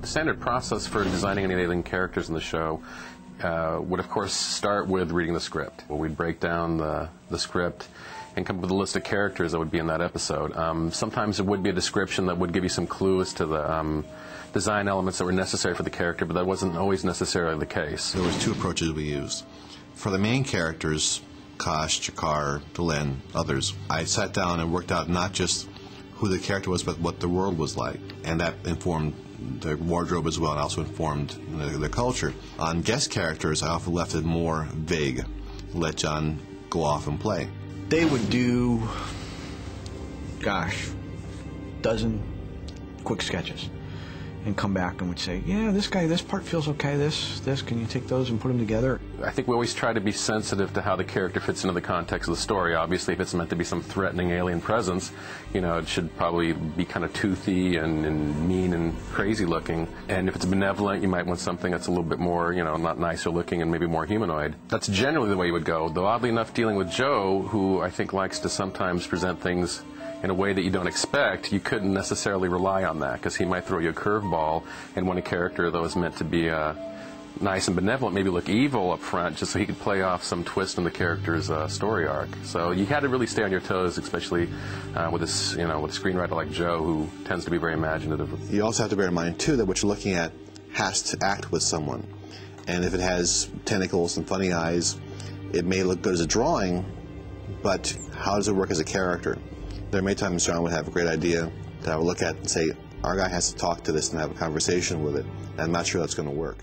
The standard process for designing any alien characters in the show would, of course, start with reading the script. We'd break down the script and come up with a list of characters that would be in that episode. Sometimes it would be a description that would give you some clues to the design elements that were necessary for the character, but that wasn't always necessarily the case. There was two approaches we used. For the main characters, Kosh, Jakar, Delenn, others, I sat down and worked out not just who the character was, but what the world was like. And that informed the wardrobe as well, and also informed the culture. On guest characters, I often left it more vague, let John go off and play. They would do, gosh, dozen quick sketches and come back and would say, yeah, this guy, this part feels okay, this, can you take those and put them together? I think we always try to be sensitive to how the character fits into the context of the story. Obviously, if it's meant to be some threatening alien presence, you know, it should probably be kind of toothy and mean and crazy looking. And if it's benevolent, you might want something that's a little bit more, you know, not nicer looking and maybe more humanoid. That's generally the way you would go. Though oddly enough, dealing with Joe, who I think likes to sometimes present things in a way that you don't expect, you couldn't necessarily rely on that, because he might throw you a curveball and want a character that was meant to be nice and benevolent, maybe look evil up front, just so he could play off some twist in the character's story arc. So you had to really stay on your toes, especially with this, you know, with a screenwriter like Joe, who tends to be very imaginative. You also have to bear in mind too that what you're looking at has to act with someone, and if it has tentacles and funny eyes, it may look good as a drawing, but how does it work as a character? There are many times John would have a great idea to have a look at and say, our guy has to talk to this and have a conversation with it, and I'm not sure that's going to work.